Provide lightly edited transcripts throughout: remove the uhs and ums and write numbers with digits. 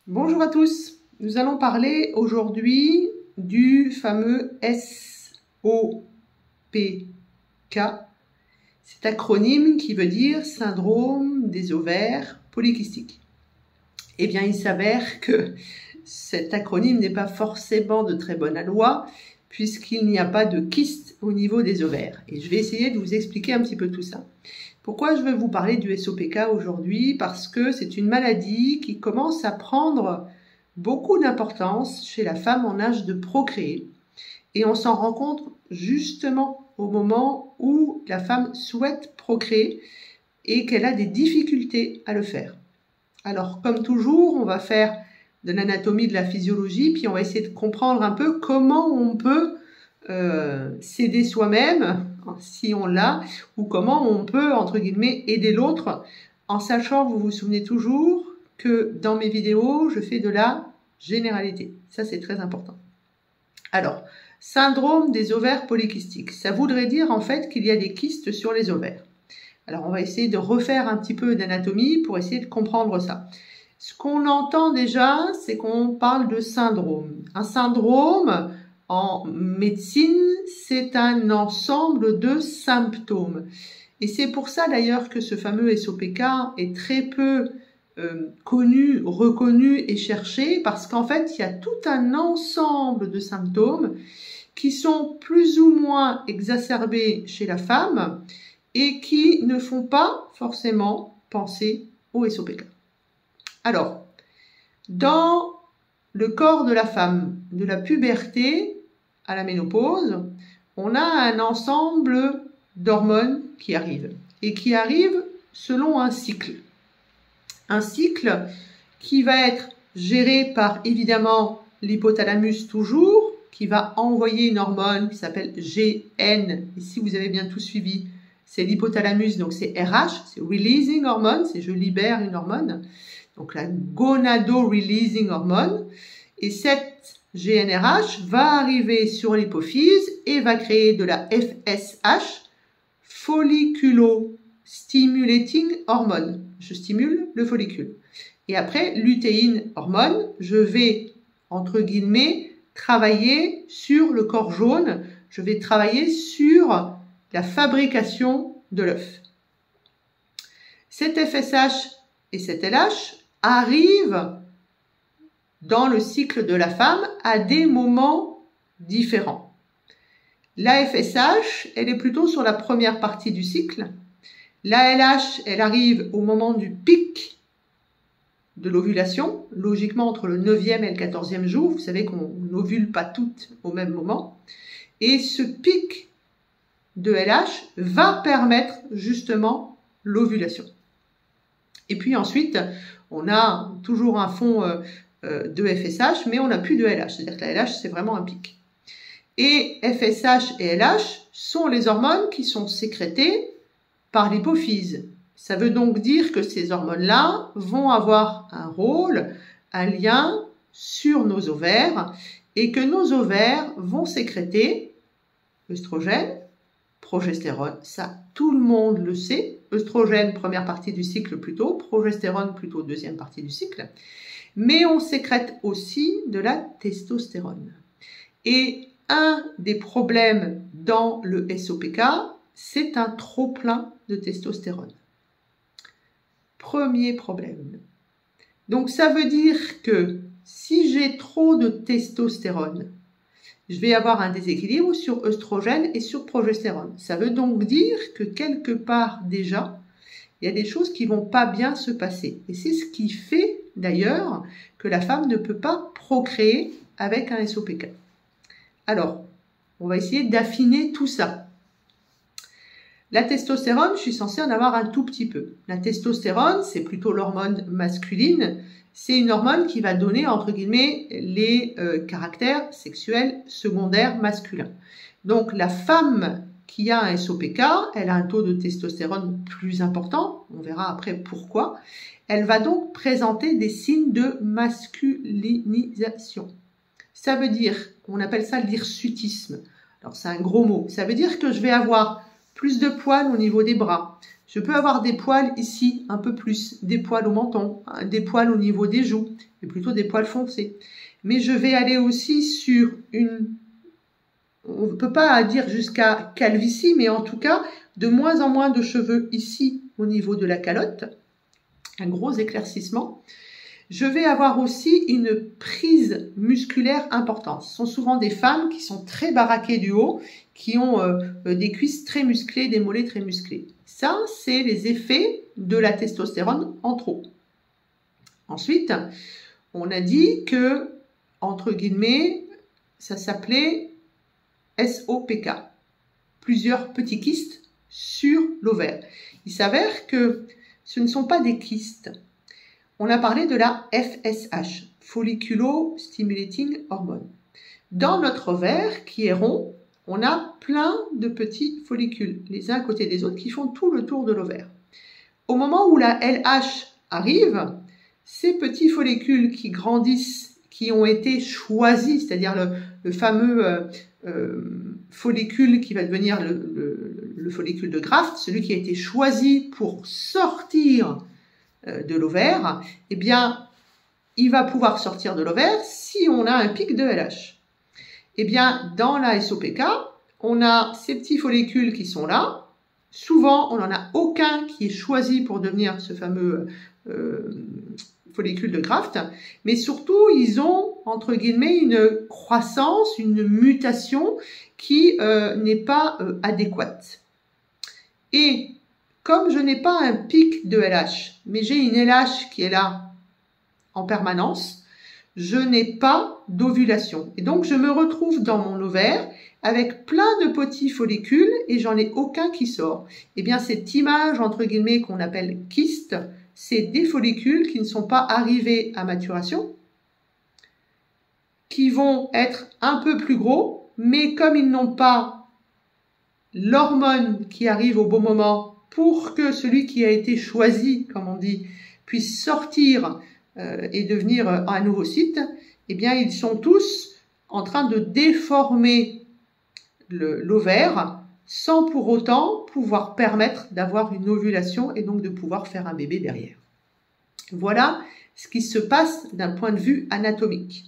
Bonjour à tous, nous allons parler aujourd'hui du fameux SOPK, cet acronyme qui veut dire syndrome des ovaires polykystiques. Eh bien, il s'avère que cet acronyme n'est pas forcément de très bonne aloi puisqu'il n'y a pas de kyste au niveau des ovaires. Et je vais essayer de vous expliquer un petit peu tout ça. Pourquoi je vais vous parler du SOPK aujourd'hui? Parce que c'est une maladie qui commence à prendre beaucoup d'importance chez la femme en âge de procréer. Et on s'en rend compte justement au moment où la femme souhaite procréer et qu'elle a des difficultés à le faire. Alors, comme toujours, on va faire de l'anatomie, de la physiologie, puis on va essayer de comprendre un peu comment on peut s'aider soi-même, si on l'a, ou comment on peut, entre guillemets, aider l'autre, en sachant, vous vous souvenez toujours, que dans mes vidéos, je fais de la généralité. Ça, c'est très important. Alors, syndrome des ovaires polykystiques. Ça voudrait dire, en fait, qu'il y a des kystes sur les ovaires. Alors, on va essayer de refaire un petit peu d'anatomie pour essayer de comprendre ça. Ce qu'on entend déjà, c'est qu'on parle de syndrome. Un syndrome, en médecine, c'est un ensemble de symptômes. Et c'est pour ça d'ailleurs que ce fameux SOPK est très peu connu, reconnu et cherché, parce qu'en fait, il y a tout un ensemble de symptômes qui sont plus ou moins exacerbés chez la femme et qui ne font pas forcément penser au SOPK. Alors, dans le corps de la femme, de la puberté à la ménopause, on a un ensemble d'hormones qui arrivent et qui arrivent selon un cycle. Un cycle qui va être géré par évidemment l'hypothalamus toujours, qui va envoyer une hormone qui s'appelle GN. Et si vous avez bien tout suivi, c'est l'hypothalamus, donc c'est RH, c'est releasing hormone, c'est je libère une hormone. Donc la gonado-releasing hormone. Et cette GnRH va arriver sur l'hypophyse et va créer de la FSH, folliculo-stimulating hormone. Je stimule le follicule. Et après, lutéine hormone, je vais, entre guillemets, travailler sur le corps jaune. Je vais travailler sur la fabrication de l'œuf. Cette FSH et cette LH arrivent dans le cycle de la femme à des moments différents. La FSH, elle est plutôt sur la première partie du cycle. La LH, elle arrive au moment du pic de l'ovulation, logiquement entre le 9e et le 14e jour. Vous savez qu'on n'ovule pas toutes au même moment. Et ce pic de LH va permettre justement l'ovulation. Et puis ensuite, on a toujours un fond de FSH, mais on n'a plus de LH. C'est-à-dire que la LH, c'est vraiment un pic. Et FSH et LH sont les hormones qui sont sécrétées par l'hypophyse. Ça veut donc dire que ces hormones-là vont avoir un rôle, un lien sur nos ovaires, et que nos ovaires vont sécréter œstrogène, progestérone. Ça, tout le monde le sait. Œstrogène, première partie du cycle plutôt, progestérone plutôt deuxième partie du cycle. Mais on sécrète aussi de la testostérone. Et un des problèmes dans le SOPK, c'est un trop-plein de testostérone. Premier problème. Donc ça veut dire que si j'ai trop de testostérone, je vais avoir un déséquilibre sur œstrogène et sur progestérone. Ça veut donc dire que quelque part déjà, il y a des choses qui vont pas bien se passer. Et c'est ce qui fait d'ailleurs que la femme ne peut pas procréer avec un SOPK. Alors, on va essayer d'affiner tout ça. La testostérone, je suis censée en avoir un tout petit peu. La testostérone, c'est plutôt l'hormone masculine. C'est une hormone qui va donner, entre guillemets, les caractères sexuels secondaires masculins. Donc, la femme qui a un SOPK, elle a un taux de testostérone plus important. On verra après pourquoi. Elle va donc présenter des signes de masculinisation. Ça veut dire, on appelle ça l'hirsutisme. Alors, c'est un gros mot. Ça veut dire que je vais avoir plus de poils au niveau des bras. Je peux avoir des poils ici, un peu plus, des poils au menton, des poils au niveau des joues, mais plutôt des poils foncés. Mais je vais aller aussi sur on ne peut pas dire jusqu'à calvitie, mais en tout cas, de moins en moins de cheveux ici au niveau de la calotte, un gros éclaircissement. Je vais avoir aussi une prise musculaire importante. Ce sont souvent des femmes qui sont très baraquées du haut, qui ont des cuisses très musclées, des mollets très musclés. Ça, c'est les effets de la testostérone en trop. Ensuite, on a dit que, entre guillemets, ça s'appelait SOPK, plusieurs petits kystes sur l'ovaire. Il s'avère que ce ne sont pas des kystes. On a parlé de la FSH, Folliculo Stimulating Hormone. Dans notre ovaire, qui est rond, on a plein de petits follicules, les uns à côté des autres, qui font tout le tour de l'ovaire. Au moment où la LH arrive, ces petits follicules qui grandissent, qui ont été choisis, c'est-à-dire le fameux follicule qui va devenir le follicule de Graft, celui qui a été choisi pour sortir de l'ovaire, eh bien, il va pouvoir sortir de l'ovaire si on a un pic de LH. Eh bien, dans la SOPK, on a ces petits follicules qui sont là. Souvent, on n'en a aucun qui est choisi pour devenir ce fameux follicule de Graft, mais surtout, ils ont, entre guillemets, une croissance, une mutation qui n'est pas adéquate. Et comme je n'ai pas un pic de LH, mais j'ai une LH qui est là en permanence, je n'ai pas d'ovulation. Et donc, je me retrouve dans mon ovaire avec plein de petits follicules et j'en ai aucun qui sort. Eh bien, cette image, entre guillemets, qu'on appelle kyste, c'est des follicules qui ne sont pas arrivés à maturation, qui vont être un peu plus gros, mais comme ils n'ont pas l'hormone qui arrive au bon moment pour que celui qui a été choisi, comme on dit, puisse sortir et devenir un nouveau site, eh bien, ils sont tous en train de déformer l'ovaire sans pour autant pouvoir permettre d'avoir une ovulation et donc de pouvoir faire un bébé derrière. Voilà ce qui se passe d'un point de vue anatomique.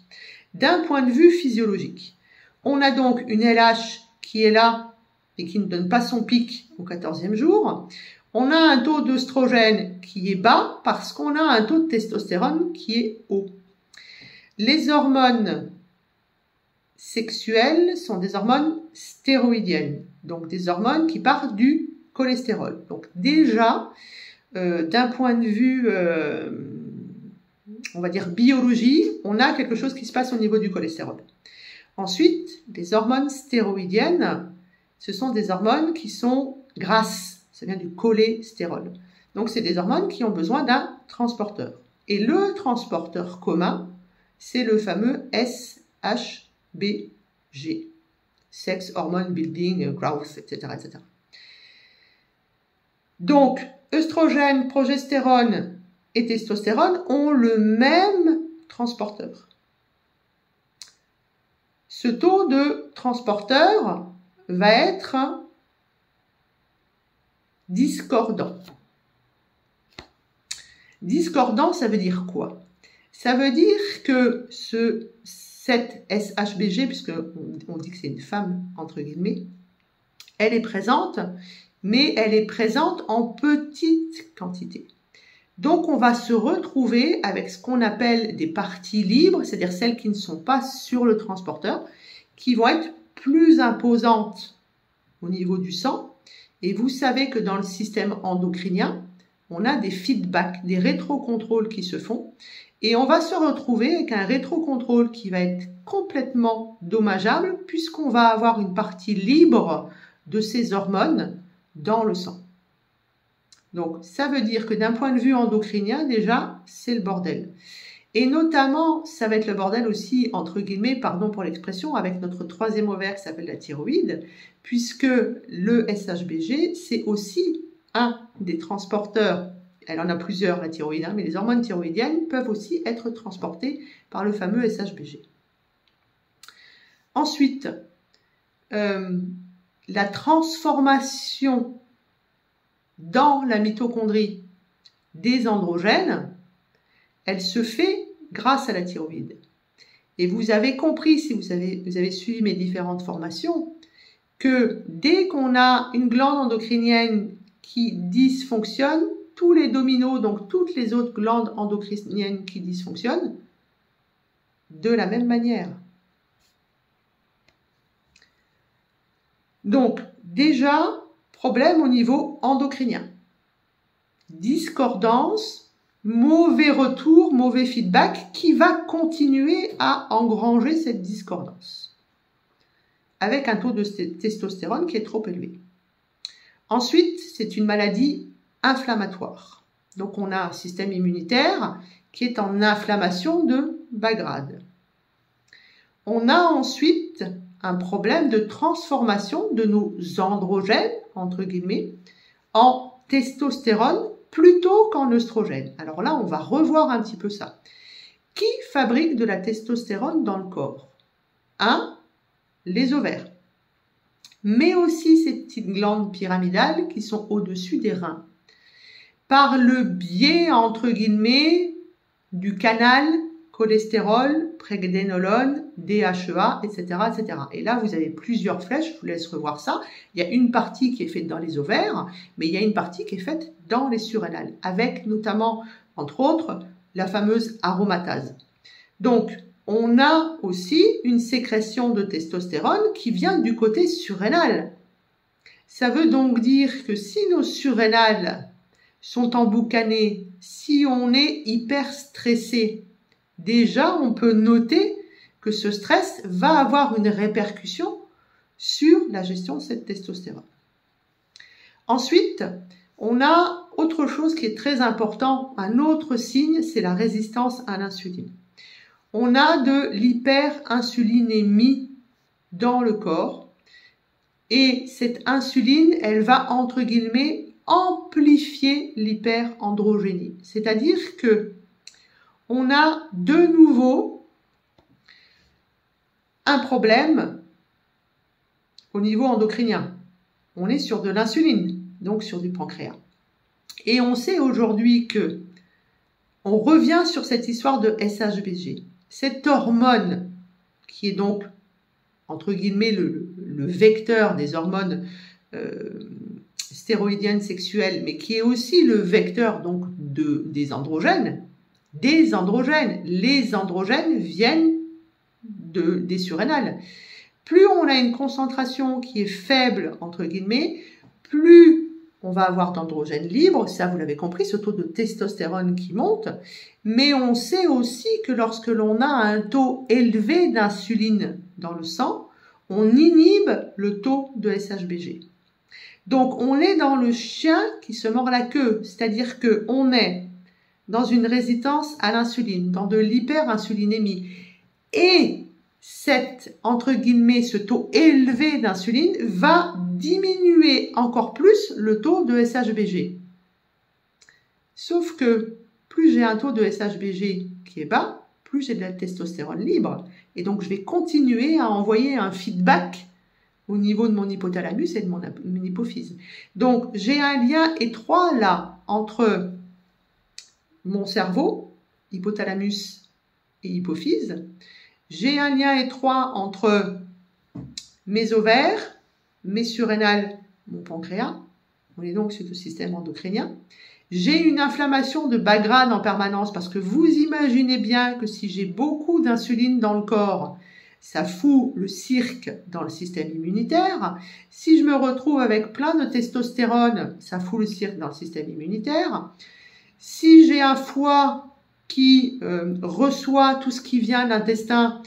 D'un point de vue physiologique, on a donc une LH qui est là et qui ne donne pas son pic au 14e jour. On a un taux d'œstrogène qui est bas parce qu'on a un taux de testostérone qui est haut. Les hormones sexuelles sont des hormones stéroïdiennes, donc des hormones qui partent du cholestérol. Donc déjà, d'un point de vue, on va dire biologie, on a quelque chose qui se passe au niveau du cholestérol. Ensuite, les hormones stéroïdiennes, ce sont des hormones qui sont grasses. Ça vient du cholestérol. Donc, c'est des hormones qui ont besoin d'un transporteur. Et le transporteur commun, c'est le fameux SHBG. Sex Hormone Building Growth, etc., etc. Donc, œstrogène, progestérone et testostérone ont le même transporteur. Ce taux de transporteur va être discordant. Discordant, ça veut dire quoi? Ça veut dire que cette SHBG, puisqu'on dit que c'est une femme, entre guillemets, elle est présente, mais elle est présente en petite quantité. Donc, on va se retrouver avec ce qu'on appelle des parties libres, c'est-à-dire celles qui ne sont pas sur le transporteur, qui vont être plus imposantes au niveau du sang. Et vous savez que dans le système endocrinien, on a des feedbacks, des rétrocontrôles qui se font. Et on va se retrouver avec un rétrocontrôle qui va être complètement dommageable puisqu'on va avoir une partie libre de ces hormones dans le sang. Donc, ça veut dire que d'un point de vue endocrinien, déjà, c'est le bordel. Et notamment, ça va être le bordel aussi, entre guillemets, pardon pour l'expression, avec notre troisième ovaire qui s'appelle la thyroïde, puisque le SHBG, c'est aussi un des transporteurs. Elle en a plusieurs, la thyroïde, mais les hormones thyroïdiennes peuvent aussi être transportées par le fameux SHBG. Ensuite, la transformation dans la mitochondrie des androgènes, elle se fait grâce à la thyroïde. Et vous avez compris, si vous avez suivi mes différentes formations, que dès qu'on a une glande endocrinienne qui dysfonctionne, tous les dominos, donc toutes les autres glandes endocriniennes qui dysfonctionnent, de la même manière. Donc, déjà, problème au niveau endocrinien. Discordance, mauvais retour, mauvais feedback qui va continuer à engranger cette discordance avec un taux de testostérone qui est trop élevé. Ensuite, c'est une maladie inflammatoire. Donc, on a un système immunitaire qui est en inflammation de bas grade. On a ensuite un problème de transformation de nos androgènes, entre guillemets, en testostérone plutôt qu'en œstrogène. Alors là, on va revoir un petit peu ça. Qui fabrique de la testostérone dans le corps? Les ovaires. Mais aussi ces petites glandes pyramidales qui sont au-dessus des reins. Par le biais, entre guillemets, du canal cholestérol, pregnénolone, DHEA, etc., etc. Et là, vous avez plusieurs flèches, je vous laisse revoir ça. Il y a une partie qui est faite dans les ovaires, mais il y a une partie qui est faite dans les surrénales, avec notamment, entre autres, la fameuse aromatase. Donc, on a aussi une sécrétion de testostérone qui vient du côté surrénal. Ça veut donc dire que si nos surrénales sont emboucanées, si on est hyper stressé, déjà on peut noter que ce stress va avoir une répercussion sur la gestion de cette testostérone. Ensuite, on a autre chose qui est très important, un autre signe, c'est la résistance à l'insuline. On a de l'hyperinsulinémie dans le corps et cette insuline, elle va entre guillemets amplifier l'hyperandrogénie. C'est-à-dire que on a de nouveau un problème au niveau endocrinien. On est sur de l'insuline, donc sur du pancréas. Et on sait aujourd'hui que on revient sur cette histoire de SHBG. Cette hormone, qui est donc, entre guillemets, le vecteur des hormones stéroïdiennes sexuelles, mais qui est aussi le vecteur donc des androgènes. Les androgènes viennent des surrénales. Plus on a une concentration qui est faible, entre guillemets, plus on va avoir d'androgènes libres, ça vous l'avez compris, ce taux de testostérone qui monte, mais on sait aussi que lorsque l'on a un taux élevé d'insuline dans le sang, on inhibe le taux de SHBG. Donc on est dans le chien qui se mord la queue, c'est-à-dire qu'on est dans une résistance à l'insuline, dans de l'hyperinsulinémie. Et entre guillemets, ce taux élevé d'insuline va diminuer encore plus le taux de SHBG. Sauf que plus j'ai un taux de SHBG qui est bas, plus j'ai de la testostérone libre. Et donc, je vais continuer à envoyer un feedback au niveau de mon hypothalamus et de mon hypophyse. Donc, j'ai un lien étroit là entre mon cerveau, hypothalamus et hypophyse. J'ai un lien étroit entre mes ovaires, mes surrénales, mon pancréas. On est donc sur le système endocrinien. J'ai une inflammation de bas grade en permanence parce que vous imaginez bien que si j'ai beaucoup d'insuline dans le corps, ça fout le cirque dans le système immunitaire. Si je me retrouve avec plein de testostérone, ça fout le cirque dans le système immunitaire. Si j'ai un foie qui reçoit tout ce qui vient de l'intestin,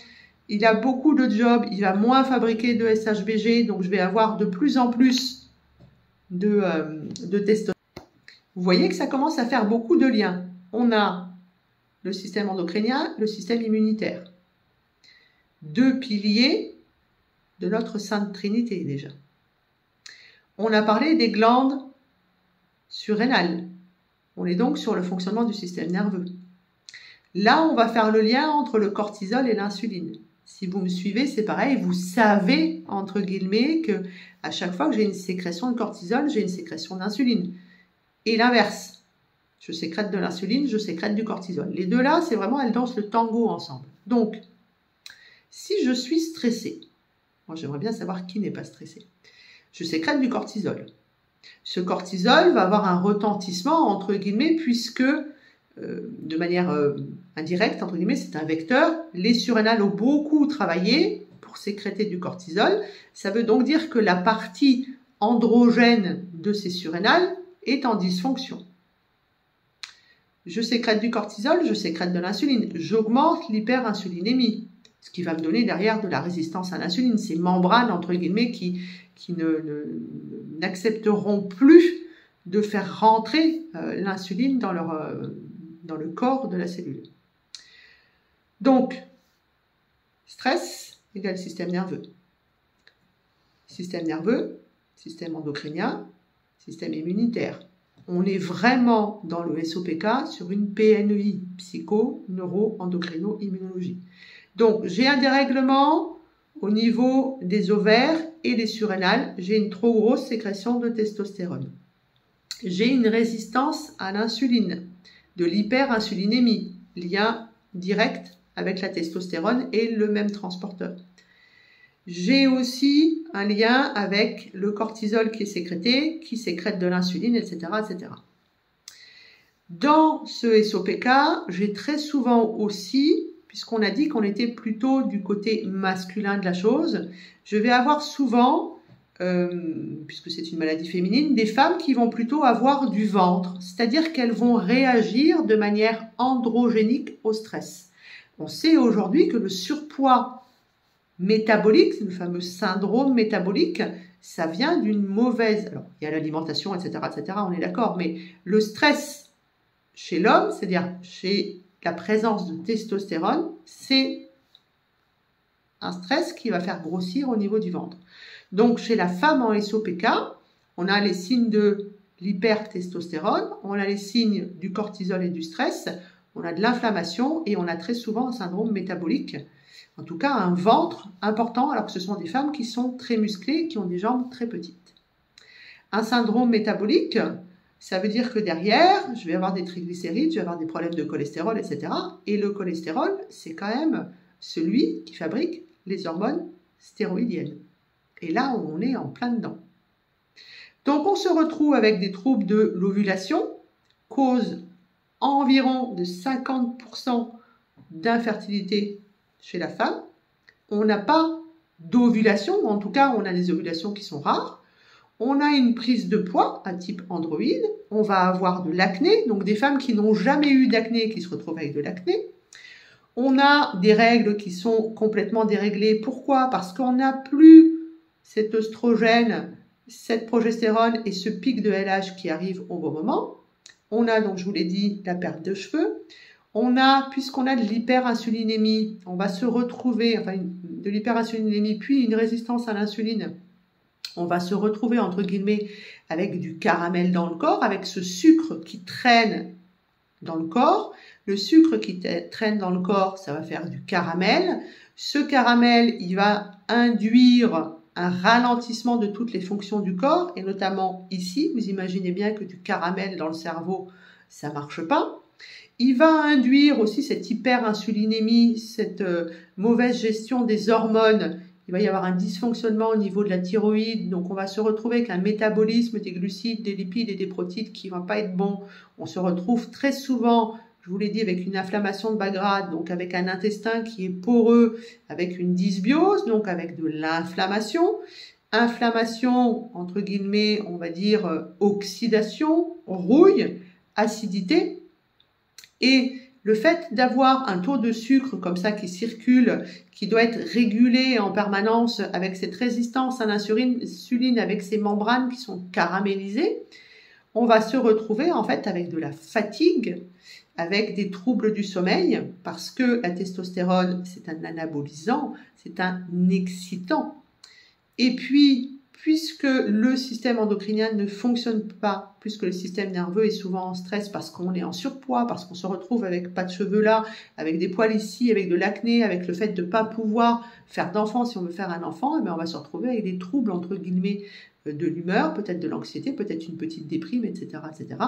il a beaucoup de jobs, il va moins fabriquer de SHBG, donc je vais avoir de plus en plus de testostérone. Vous voyez que ça commence à faire beaucoup de liens. On a le système endocrinien, le système immunitaire. Deux piliers de notre Sainte Trinité déjà. On a parlé des glandes surrénales. On est donc sur le fonctionnement du système nerveux. Là, on va faire le lien entre le cortisol et l'insuline. Si vous me suivez, c'est pareil, vous savez, entre guillemets, que à chaque fois que j'ai une sécrétion de cortisol, j'ai une sécrétion d'insuline. Et l'inverse. Je sécrète de l'insuline, je sécrète du cortisol. Les deux là, c'est vraiment, elles dansent le tango ensemble. Donc, si je suis stressée, moi j'aimerais bien savoir qui n'est pas stressé, je sécrète du cortisol. Ce cortisol va avoir un retentissement, entre guillemets, puisque, de manière indirecte, entre guillemets, c'est un vecteur. Les surrénales ont beaucoup travaillé pour sécréter du cortisol. Ça veut donc dire que la partie androgène de ces surrénales est en dysfonction. Je sécrète du cortisol, je sécrète de l'insuline. J'augmente l'hyperinsulinémie, ce qui va me donner derrière de la résistance à l'insuline. Ces membranes, entre guillemets, qui n'accepteront plus de faire rentrer l'insuline dans le corps de la cellule. Donc, stress égale système nerveux. Système nerveux, système endocrinien, système immunitaire. On est vraiment dans le SOPK sur une PNEI, psycho-neuro-endocrino-immunologie. Donc, j'ai un dérèglement au niveau des ovaires et des surrénales. J'ai une trop grosse sécrétion de testostérone. J'ai une résistance à l'insuline, de l'hyperinsulinémie, lien direct avec la testostérone et le même transporteur. J'ai aussi un lien avec le cortisol qui est sécrété, qui sécrète de l'insuline, etc., etc. Dans ce SOPK, j'ai très souvent aussi, puisqu'on a dit qu'on était plutôt du côté masculin de la chose, je vais avoir souvent, puisque c'est une maladie féminine, des femmes qui vont plutôt avoir du ventre, c'est-à-dire qu'elles vont réagir de manière androgénique au stress. On sait aujourd'hui que le surpoids métabolique, le fameux syndrome métabolique, ça vient d'une mauvaise... Alors, il y a l'alimentation, etc., on est d'accord, mais le stress chez l'homme, c'est-à-dire chez la présence de testostérone, c'est un stress qui va faire grossir au niveau du ventre. Donc, chez la femme en SOPK, on a les signes de l'hypertestostérone, on a les signes du cortisol et du stress, on a de l'inflammation et on a très souvent un syndrome métabolique. En tout cas, un ventre important, alors que ce sont des femmes qui sont très musclées, qui ont des jambes très petites. Un syndrome métabolique, ça veut dire que derrière, je vais avoir des triglycérides, je vais avoir des problèmes de cholestérol, etc. Et le cholestérol, c'est quand même celui qui fabrique les hormones stéroïdiennes. Et là, on est en plein dedans. Donc, on se retrouve avec des troubles de l'ovulation, cause environ de 50% d'infertilité chez la femme. On n'a pas d'ovulation, ou en tout cas, on a des ovulations qui sont rares. On a une prise de poids à type androïde. On va avoir de l'acné, donc des femmes qui n'ont jamais eu d'acné qui se retrouvent avec de l'acné. On a des règles qui sont complètement déréglées. Pourquoi? Parce qu'on n'a plus cet œstrogène, cette progestérone et ce pic de LH qui arrive au bon moment. On a, donc je vous l'ai dit, la perte de cheveux. On a, puisqu'on a de l'hyperinsulinémie, on va se retrouver, enfin de l'hyperinsulinémie, puis une résistance à l'insuline. On va se retrouver, entre guillemets, avec du caramel dans le corps, avec ce sucre qui traîne dans le corps. Le sucre qui traîne dans le corps, ça va faire du caramel. Ce caramel, il va induire un ralentissement de toutes les fonctions du corps, et notamment ici, vous imaginez bien que du caramel dans le cerveau, ça marche pas. Il va induire aussi cette hyperinsulinémie, cette mauvaise gestion des hormones. Il va y avoir un dysfonctionnement au niveau de la thyroïde, donc on va se retrouver avec un métabolisme des glucides, des lipides et des protides qui ne va pas être bon. On se retrouve très souvent, je vous l'ai dit, avec une inflammation de bas grade, donc avec un intestin qui est poreux, avec une dysbiose, donc avec de l'inflammation. Inflammation, entre guillemets, on va dire oxydation, rouille, acidité. Et le fait d'avoir un taux de sucre comme ça qui circule, qui doit être régulé en permanence avec cette résistance à l'insuline, avec ces membranes qui sont caramélisées, on va se retrouver en fait avec de la fatigue, avec des troubles du sommeil, parce que la testostérone, c'est un anabolisant, c'est un excitant. Et puis, puisque le système endocrinien ne fonctionne pas, puisque le système nerveux est souvent en stress parce qu'on est en surpoids, parce qu'on se retrouve avec pas de cheveux là, avec des poils ici, avec de l'acné, avec le fait de ne pas pouvoir faire d'enfant si on veut faire un enfant, on va se retrouver avec des troubles, entre guillemets, de l'humeur, peut-être de l'anxiété, peut-être une petite déprime, etc., etc.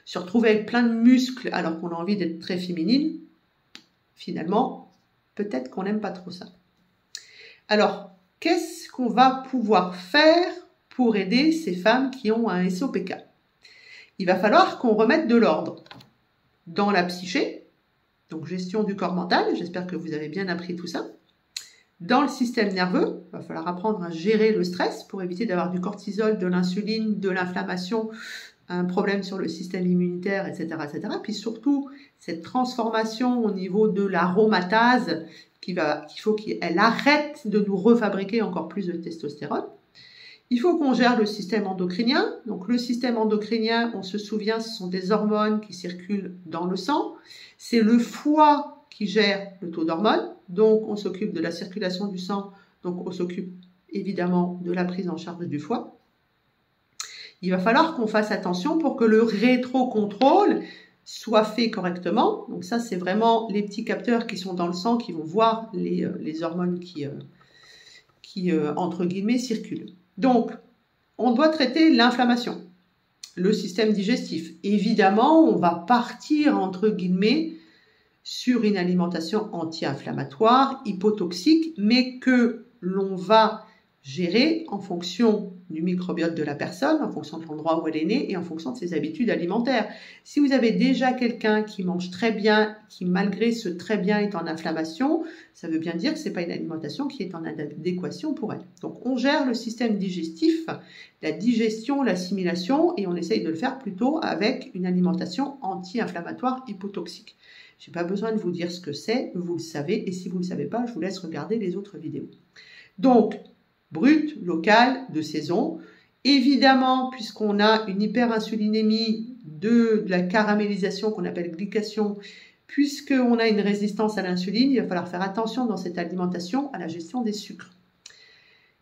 se retrouver avec plein de muscles alors qu'on a envie d'être très féminine, finalement, peut-être qu'on n'aime pas trop ça. Alors, qu'est-ce qu'on va pouvoir faire pour aider ces femmes qui ont un SOPK? Il va falloir qu'on remette de l'ordre dans la psyché, donc gestion du corps mental, j'espère que vous avez bien appris tout ça. Dans le système nerveux, il va falloir apprendre à gérer le stress pour éviter d'avoir du cortisol, de l'insuline, de l'inflammation, un problème sur le système immunitaire, etc., etc. Puis surtout, cette transformation au niveau de l'aromatase, qu'il faut qu'elle arrête de nous refabriquer encore plus de testostérone. Il faut qu'on gère le système endocrinien. Donc le système endocrinien, on se souvient, ce sont des hormones qui circulent dans le sang. C'est le foie qui gère le taux d'hormones. Donc on s'occupe de la circulation du sang. Donc on s'occupe évidemment de la prise en charge du foie. Il va falloir qu'on fasse attention pour que le rétrocontrôle soit fait correctement. Donc ça, c'est vraiment les petits capteurs qui sont dans le sang qui vont voir les hormones qui entre guillemets, circulent. Donc, on doit traiter l'inflammation, le système digestif. Évidemment, on va partir, entre guillemets, sur une alimentation anti-inflammatoire, hypotoxique, mais que l'on va gérer en fonction du microbiote de la personne, en fonction de l'endroit où elle est née et en fonction de ses habitudes alimentaires. Si vous avez déjà quelqu'un qui mange très bien, qui malgré ce très bien est en inflammation, ça veut bien dire que ce n'est pas une alimentation qui est en adéquation pour elle. Donc on gère le système digestif, la digestion, l'assimilation et on essaye de le faire plutôt avec une alimentation anti-inflammatoire hypotoxique. Je n'ai pas besoin de vous dire ce que c'est, vous le savez et si vous ne le savez pas, je vous laisse regarder les autres vidéos. Donc, brut, local, de saison. Évidemment, puisqu'on a une hyperinsulinémie de la caramélisation qu'on appelle glycation, puisqu'on a une résistance à l'insuline, il va falloir faire attention dans cette alimentation à la gestion des sucres.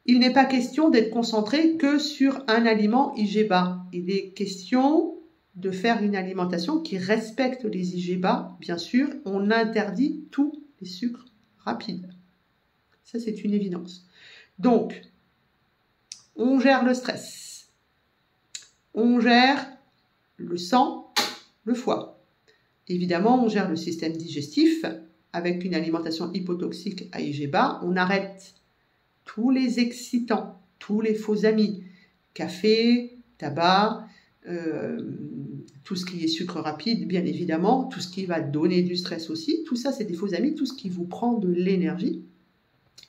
Il n'est pas question d'être concentré que sur un aliment IGBA. Il est question de faire une alimentation qui respecte les IGBA, bien sûr. On interdit tous les sucres rapides. Ça, c'est une évidence. Donc, on gère le stress, on gère le sang, le foie. Évidemment, on gère le système digestif avec une alimentation hypotoxique à IGBA. On arrête tous les excitants, tous les faux amis, café, tabac, tout ce qui est sucre rapide, bien évidemment, tout ce qui va donner du stress aussi. Tout ça, c'est des faux amis, tout ce qui vous prend de l'énergie.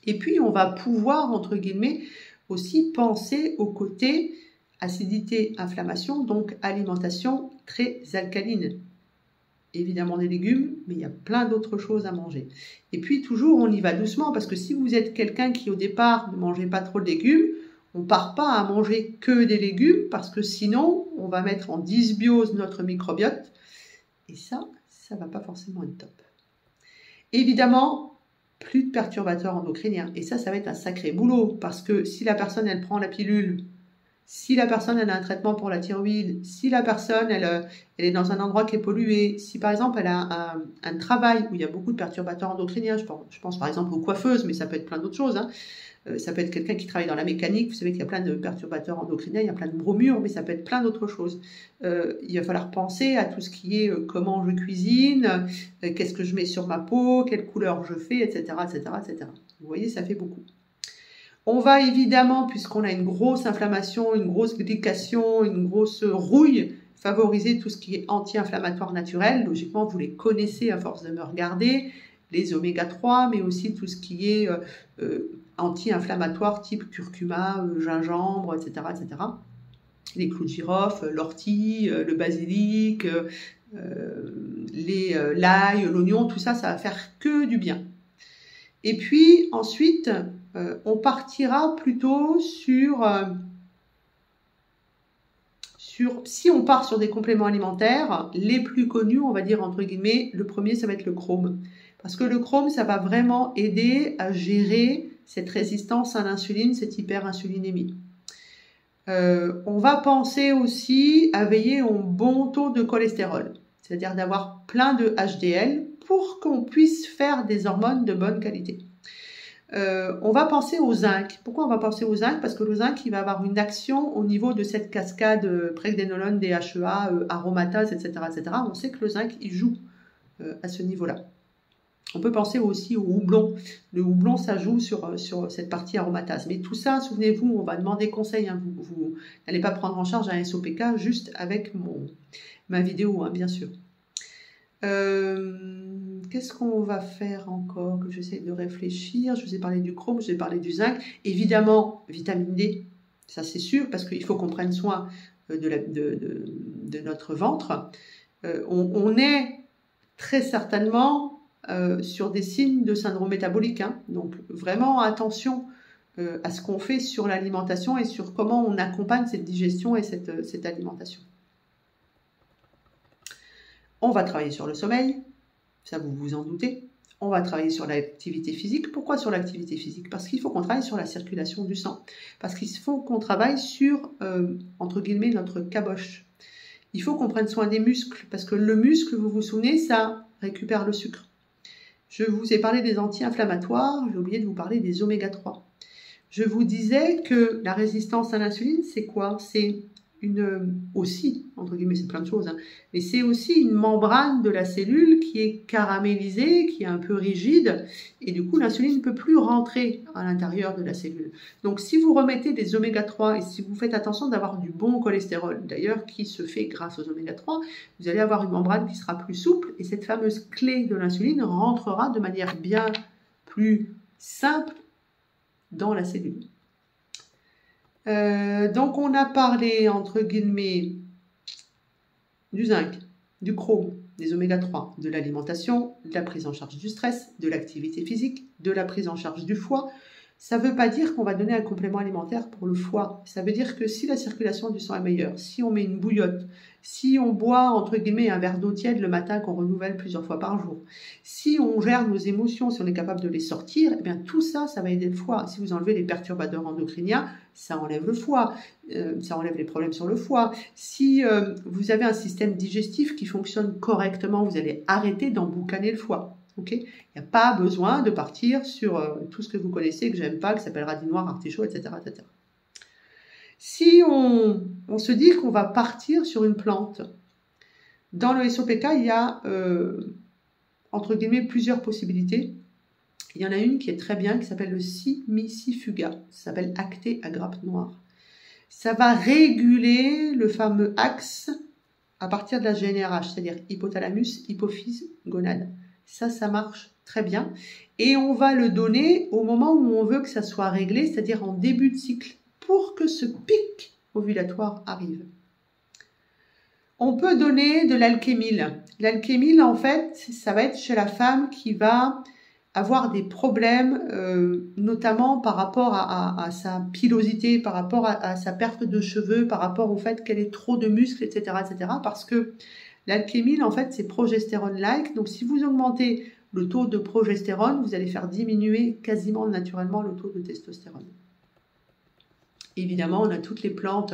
Et puis, on va pouvoir, entre guillemets, aussi penser au côté acidité, inflammation, donc alimentation très alcaline. Évidemment des légumes, mais il y a plein d'autres choses à manger. Et puis, toujours, on y va doucement, parce que si vous êtes quelqu'un qui, au départ, ne mangeait pas trop de légumes, on ne part pas à manger que des légumes, parce que sinon, on va mettre en dysbiose notre microbiote. Et ça ne va pas forcément être top. Évidemment, plus de perturbateurs endocriniens. Et ça va être un sacré boulot parce que si la personne, elle prend la pilule, si la personne, elle a un traitement pour la thyroïde, si la personne, elle est dans un endroit qui est pollué, si par exemple, elle a un travail où il y a beaucoup de perturbateurs endocriniens, je pense par exemple aux coiffeuses, mais ça peut être plein d'autres choses, hein. Ça peut être quelqu'un qui travaille dans la mécanique, vous savez qu'il y a plein de perturbateurs endocriniens, il y a plein de bromures, mais ça peut être plein d'autres choses. Il va falloir penser à tout ce qui est comment je cuisine, qu'est-ce que je mets sur ma peau, quelle couleur je fais, etc., etc., etc. Vous voyez, ça fait beaucoup. On va évidemment, puisqu'on a une grosse inflammation, une grosse glycation, une grosse rouille, favoriser tout ce qui est anti-inflammatoire naturel. Logiquement, vous les connaissez à force de me regarder, les oméga 3, mais aussi tout ce qui est anti-inflammatoire type curcuma, gingembre, etc., etc. Les clous de girofle, l'ortie, le basilic, l'ail, l'oignon, tout ça, ça va faire que du bien. Et puis ensuite, on partira plutôt sur si on part sur des compléments alimentaires, les plus connus, on va dire entre guillemets, le premier, ça va être le chrome. Parce que le chrome, ça va vraiment aider à gérer cette résistance à l'insuline, cette hyperinsulinémie. On va penser aussi à veiller au bon taux de cholestérol, c'est-à-dire d'avoir plein de HDL pour qu'on puisse faire des hormones de bonne qualité. on va penser au zinc. Pourquoi on va penser au zinc? Parce que le zinc, il va avoir une action au niveau de cette cascade pregnénolone, DHEA, aromatase, etc., etc. On sait que le zinc, il joue à ce niveau-là. On peut penser aussi au houblon. Le houblon, ça joue sur cette partie aromatase. Mais tout ça, souvenez-vous, on va demander conseil. Hein. Vous n'allez pas prendre en charge un SOPK juste avec ma vidéo, hein, bien sûr. Qu'est-ce qu'on va faire encore? Que j'essaie de réfléchir. Je vous ai parlé du chrome, je vous ai parlé du zinc. Évidemment, vitamine D, ça c'est sûr, parce qu'il faut qu'on prenne soin de notre ventre. On est très certainement sur des signes de syndrome métabolique. Hein. Donc vraiment attention à ce qu'on fait sur l'alimentation et sur comment on accompagne cette digestion et cette alimentation. On va travailler sur le sommeil, ça vous vous en doutez. On va travailler sur l'activité physique. Pourquoi sur l'activité physique? Parce qu'il faut qu'on travaille sur la circulation du sang. Parce qu'il faut qu'on travaille sur, entre guillemets, notre caboche. Il faut qu'on prenne soin des muscles. Parce que le muscle, vous vous souvenez, ça récupère le sucre. Je vous ai parlé des anti-inflammatoires, j'ai oublié de vous parler des oméga 3. Je vous disais que la résistance à l'insuline, c'est quoi? C'est aussi, entre guillemets, c'est plein de choses, hein, mais c'est aussi une membrane de la cellule qui est caramélisée, qui est un peu rigide, et du coup l'insuline ne peut plus rentrer à l'intérieur de la cellule. Donc si vous remettez des oméga 3 et si vous faites attention d'avoir du bon cholestérol, d'ailleurs qui se fait grâce aux oméga 3, vous allez avoir une membrane qui sera plus souple, et cette fameuse clé de l'insuline rentrera de manière bien plus simple dans la cellule. Donc on a parlé entre guillemets du zinc, du chrome, des oméga 3, de l'alimentation, de la prise en charge du stress, de l'activité physique, de la prise en charge du foie. Ça ne veut pas dire qu'on va donner un complément alimentaire pour le foie. Ça veut dire que si la circulation du sang est meilleure, si on met une bouillotte, si on boit entre guillemets un verre d'eau tiède le matin qu'on renouvelle plusieurs fois par jour, si on gère nos émotions, si on est capable de les sortir, eh bien tout ça, ça va aider le foie. Si vous enlevez les perturbateurs endocriniens, ça enlève le foie, ça enlève les problèmes sur le foie. Si vous avez un système digestif qui fonctionne correctement, vous allez arrêter d'emboucaner le foie. Okay, il n'y a pas besoin de partir sur tout ce que vous connaissez, que j'aime pas, qui s'appelle radis noir, artichaut, etc., etc. Si on se dit qu'on va partir sur une plante, dans le SOPK, il y a, entre guillemets, plusieurs possibilités. Il y en a une qui est très bien, qui s'appelle le simicifuga. Ça s'appelle acté à grappe noire. Ça va réguler le fameux axe à partir de la GNRH, c'est-à-dire hypothalamus, hypophyse, gonade. Ça marche très bien. Et on va le donner au moment où on veut que ça soit réglé, c'est-à-dire en début de cycle, pour que ce pic ovulatoire arrive. On peut donner de l'alchémile. L'alchémile, en fait, ça va être chez la femme qui va avoir des problèmes, notamment par rapport à sa pilosité, par rapport à sa perte de cheveux, par rapport au fait qu'elle ait trop de muscles, etc., etc., parce que l'alchémile, en fait, c'est progestérone-like. Donc, si vous augmentez le taux de progestérone, vous allez faire diminuer quasiment naturellement le taux de testostérone. Évidemment, on a toutes les plantes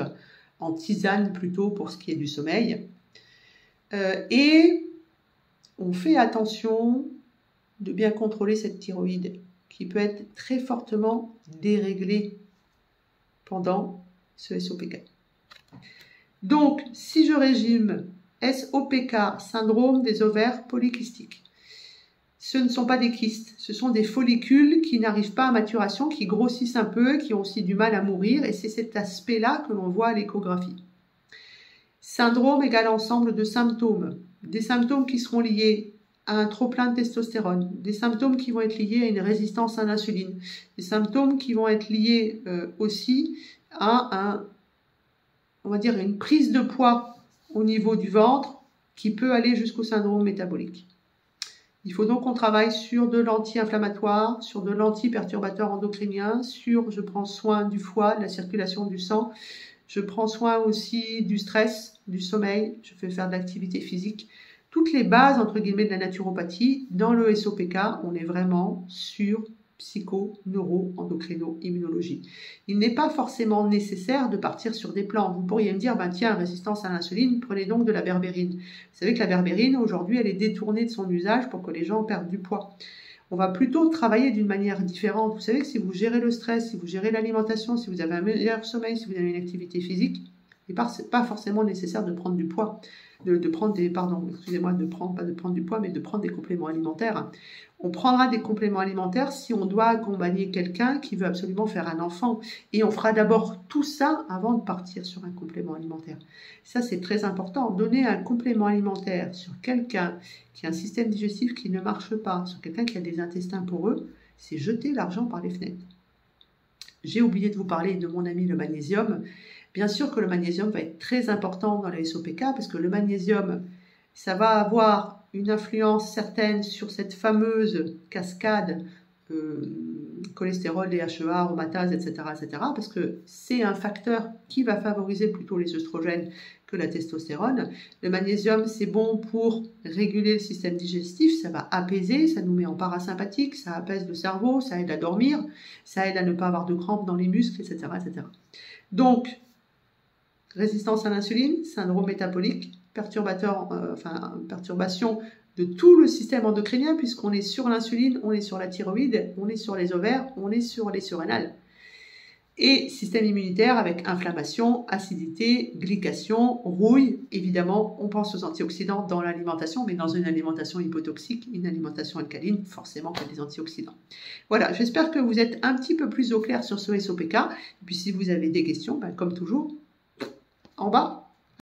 en tisane plutôt pour ce qui est du sommeil. Et on fait attention de bien contrôler cette thyroïde qui peut être très fortement déréglée pendant ce SOPK. Donc, si je résume, SOPK, syndrome des ovaires polykystiques. Ce ne sont pas des kystes, ce sont des follicules qui n'arrivent pas à maturation, qui grossissent un peu, qui ont aussi du mal à mourir, et c'est cet aspect-là que l'on voit à l'échographie. Syndrome égale ensemble de symptômes, des symptômes qui seront liés à un trop-plein de testostérone, des symptômes qui vont être liés à une résistance à l'insuline, des symptômes qui vont être liés aussi à on va dire une prise de poids au niveau du ventre qui peut aller jusqu'au syndrome métabolique. Il faut donc qu'on travaille sur de l'anti-inflammatoire, sur de l'anti-perturbateur endocrinien, sur je prends soin du foie, de la circulation du sang, je prends soin aussi du stress, du sommeil, je fais faire de l'activité physique. Toutes les bases, entre guillemets, de la naturopathie, dans le SOPK, on est vraiment sur psycho, neuro, endocrino, immunologie. Il n'est pas forcément nécessaire de partir sur des plans. Vous pourriez me dire, ben tiens, résistance à l'insuline, prenez donc de la berbérine. Vous savez que la berbérine, aujourd'hui, elle est détournée de son usage pour que les gens perdent du poids. On va plutôt travailler d'une manière différente. Vous savez que si vous gérez le stress, si vous gérez l'alimentation, si vous avez un meilleur sommeil, si vous avez une activité physique, il n'est pas forcément nécessaire de prendre du poids, de prendre des, pardon, excusez-moi, pas de prendre du poids, mais de prendre des compléments alimentaires. On prendra des compléments alimentaires si on doit accompagner quelqu'un qui veut absolument faire un enfant. Et on fera d'abord tout ça avant de partir sur un complément alimentaire. Ça, c'est très important. Donner un complément alimentaire sur quelqu'un qui a un système digestif qui ne marche pas, sur quelqu'un qui a des intestins poreux, c'est jeter l'argent par les fenêtres. J'ai oublié de vous parler de mon ami le magnésium. Bien sûr que le magnésium va être très important dans la SOPK parce que le magnésium, ça va avoir une influence certaine sur cette fameuse cascade cholestérol, DHEA, aromatase, etc., parce que c'est un facteur qui va favoriser plutôt les œstrogènes que la testostérone. Le magnésium, c'est bon pour réguler le système digestif, ça va apaiser, ça nous met en parasympathique, ça apaise le cerveau, ça aide à dormir, ça aide à ne pas avoir de crampes dans les muscles, etc., etc. Donc, résistance à l'insuline, syndrome métabolique, perturbation de tout le système endocrinien, puisqu'on est sur l'insuline, on est sur la thyroïde, on est sur les ovaires, on est sur les surrénales. Et système immunitaire avec inflammation, acidité, glycation, rouille. Évidemment, on pense aux antioxydants dans l'alimentation, mais dans une alimentation hypotoxique, une alimentation alcaline, forcément qu'il y a des antioxydants. Voilà, j'espère que vous êtes un petit peu plus au clair sur ce SOPK. Et puis si vous avez des questions, comme toujours, en bas.